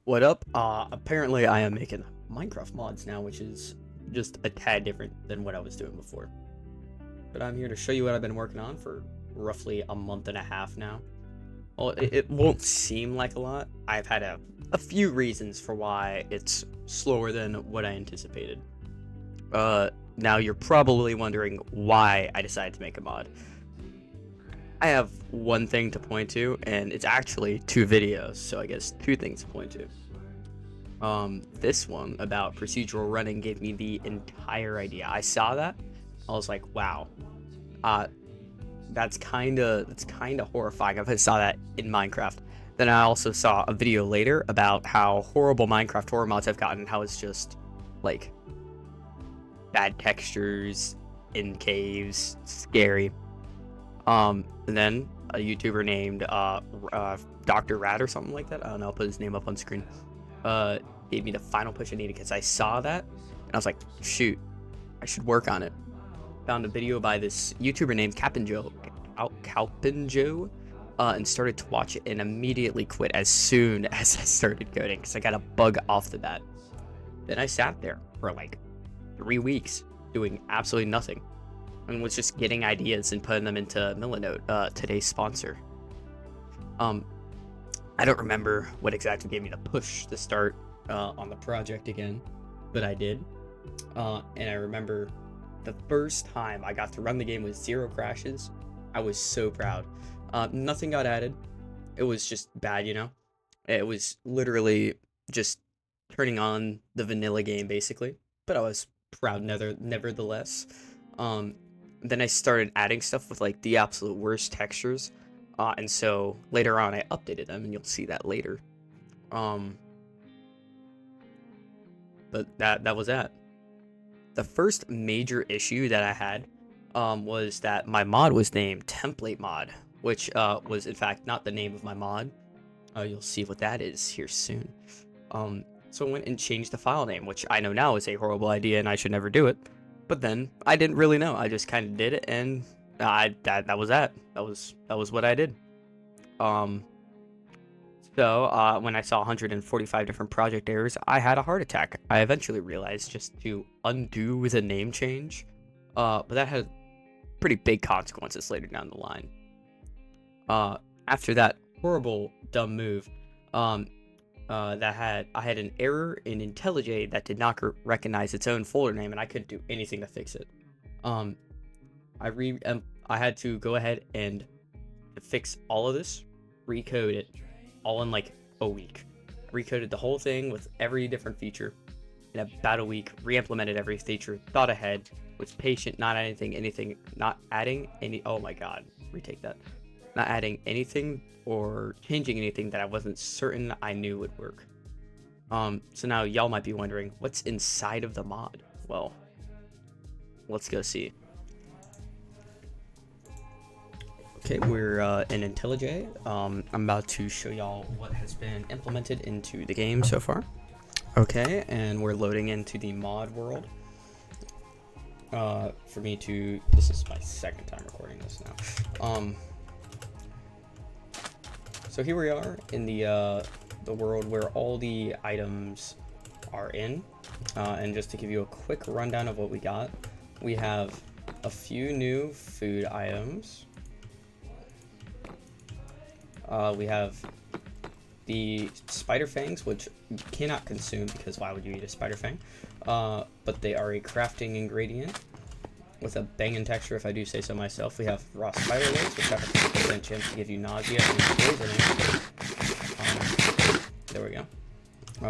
What up? Apparently I am making Minecraft mods now, which is just a tad different than what I was doing before. But I'm here to show you what I've been working on for roughly a month and a half now. Well, it won't seem like a lot. I've had a few reasons for why it's slower than what I anticipated. Now you're probably wondering why I decided to make a mod. I have one thing to point to, and it's actually two videos, so I guess two things to point to. This one about procedural running gave me the entire idea. I saw that, I was like, wow, that's kind of horrifying if I saw that in Minecraft. Then I also saw a video later about how horrible Minecraft horror mods have gotten, how it's just like bad textures in caves, scary. And then a YouTuber named Dr. Rat or something like that, I don't know, I'll put his name up on screen, gave me the final push I needed because I saw that and I was like, shoot, I should work on it. Found a video by this YouTuber named Calpinjo, and started to watch it and immediately quit as soon as I started coding because I got a bug off the bat. Then I sat there for like 3 weeks doing absolutely nothing and was just getting ideas and putting them into Milanote, today's sponsor. I don't remember what exactly gave me the push to start on the project again, but I did. And I remember the first time I got to run the game with 0 crashes, I was so proud. Nothing got added. It was just bad, you know? It was literally just turning on the vanilla game, basically. But I was proud nevertheless. Then I started adding stuff with like the absolute worst textures. And so later on I updated them, and you'll see that later. But that was that. The first major issue that I had was that my mod was named Template Mod, which was in fact not the name of my mod. You'll see what that is here soon. So I went and changed the file name, which I know now is a horrible idea and I should never do it. But then I didn't really know. I just kind of did it, and that was that. That was what I did. So when I saw 145 different project errors, I had a heart attack. I eventually realized just to undo the name change, but that had pretty big consequences later down the line. After that horrible dumb move, I had an error in IntelliJ that did not recognize its own folder name, and I couldn't do anything to fix it. I had to go ahead and fix all of this, recode it, all in like a week. Recoded the whole thing with every different feature in about a week. Re-implemented every feature, thought ahead, was patient, not adding any. Oh my god, retake that. Not adding anything or changing anything that I wasn't certain I knew would work. So now y'all might be wondering, what's inside of the mod? Well, let's go see. Okay, we're in IntelliJ. I'm about to show y'all what has been implemented into the game so far. Okay, and we're loading into the mod world. This is my second time recording this now. So here we are in the world where all the items are in, and just to give you a quick rundown of what we got, we have a few new food items. We have the spider fangs, which you cannot consume because why would you eat a spider fang? But they are a crafting ingredient with a banging texture, if I do say so myself. We have raw spider legs, which have a 50% chance to give you nausea and poisoning. There we go.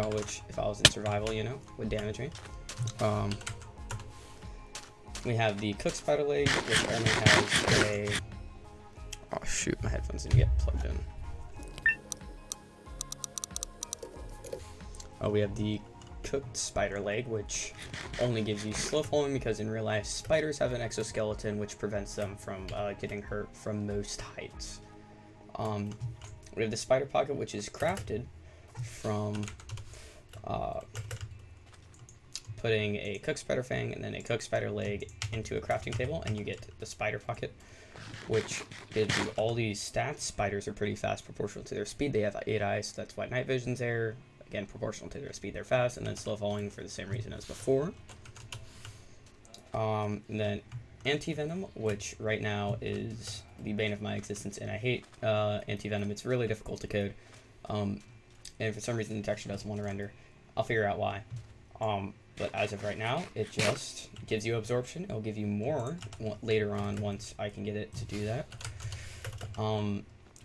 Which, if I was in survival, you know, would damage me. We have the cooked spider leg, which only has a... Oh shoot, my headphones didn't get plugged in. We have the cooked spider leg, which only gives you slow falling because in real life spiders have an exoskeleton which prevents them from getting hurt from most heights. We have the spider pocket, which is crafted from putting a cooked spider fang and then a cooked spider leg into a crafting table, and you get the spider pocket, which gives you all these stats. Spiders are pretty fast proportional to their speed. They have 8 eyes, so that's why night vision's there. again, proportional to their speed, they're fast, and then slow falling for the same reason as before. And then anti-venom, which right now is the bane of my existence, and I hate anti-venom. It's really difficult to code, and for some reason the texture doesn't want to render. I'll figure out why. But as of right now, it just gives you absorption. It'll give you more later on once I can get it to do that.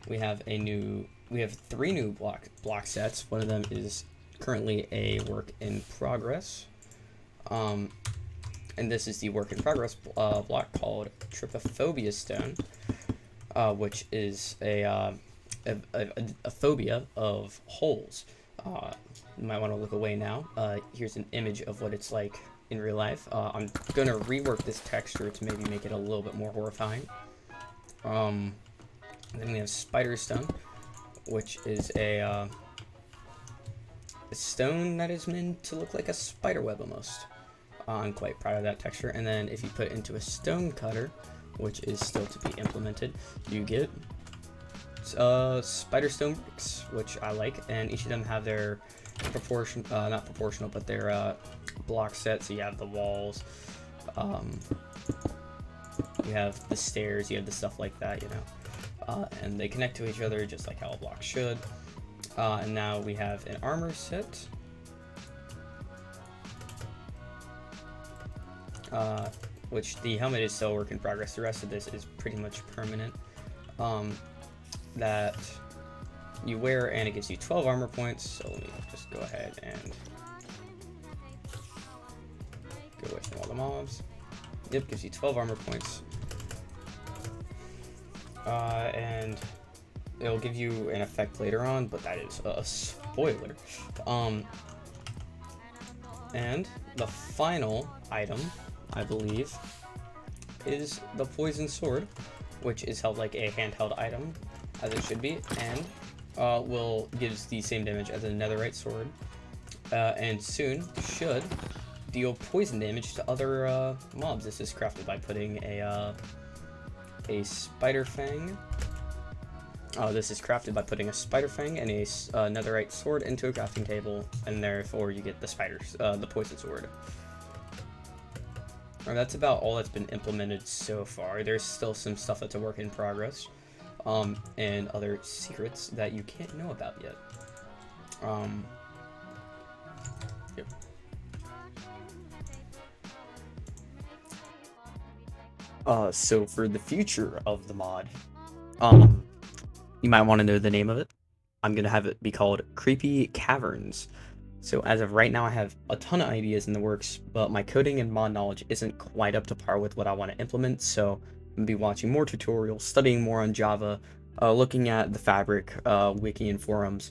We have 3 new block sets. One of them is currently a work in progress. And this is the work in progress block called Trypophobia Stone, which is a phobia of holes. You might want to look away now. Here's an image of what it's like in real life. I'm going to rework this texture to maybe make it a little bit more horrifying. Then we have Spider Stone, which is a stone that is meant to look like a spider web almost. I'm quite proud of that texture. And then if you put it into a stone cutter, which is still to be implemented, you get spider stone bricks, which I like, and each of them have their not proportional, but their block set. So you have the walls, you have the stairs, you have the stuff like that, you know, and they connect to each other just like how a block should. And now we have an armor set, which the helmet is still a work in progress. The rest of this is pretty much permanent. That you wear, and it gives you 12 armor points. So let me just go ahead and go away from all the mobs. Yep, gives you 12 armor points. And it'll give you an effect later on, but that is a spoiler. And the final item, I believe, is the poison sword, which is held like a handheld item, as it should be, and gives the same damage as a netherite sword, and soon should deal poison damage to other mobs. This is crafted by putting a spider fang. This is crafted by putting a spider fang and a netherite sword into a crafting table, and therefore you get the poison sword. And that's about all that's been implemented so far. There's still some stuff that's a work in progress, and other secrets that you can't know about yet. Yep. So for the future of the mod, you might want to know the name of it. I'm gonna have it be called Creepy Caverns. So as of right now, I have a ton of ideas in the works, but my coding and mod knowledge isn't quite up to par with what I want to implement. So I'm gonna be watching more tutorials, studying more on Java, looking at the Fabric wiki and forums,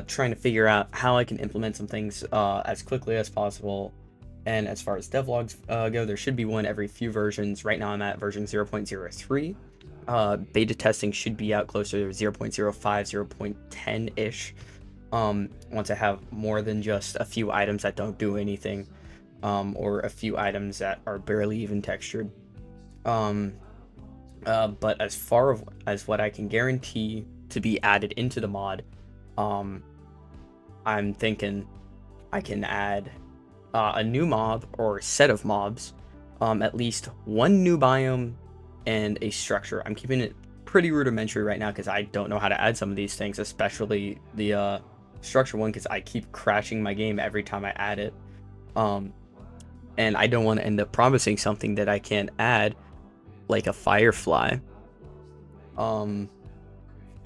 trying to figure out how I can implement some things as quickly as possible. And as far as devlogs go, there should be one every few versions. Right now I'm at version 0.03. Beta testing should be out closer to 0.05, 0.10-ish. Once I have more than just a few items that don't do anything, or a few items that are barely even textured. But as far as what I can guarantee to be added into the mod, I'm thinking I can add a new mob or set of mobs, at least one new biome, and a structure. I'm keeping it pretty rudimentary right now because I don't know how to add some of these things, especially the structure one, because I keep crashing my game every time I add it. And I don't want to end up promising something that I can't add, like a firefly. But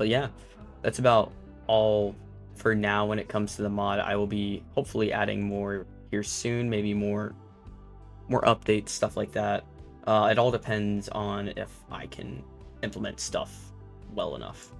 yeah, that's about all for now when it comes to the mod. I will be hopefully adding more here soon, maybe more updates, stuff like that. It all depends on if I can implement stuff well enough.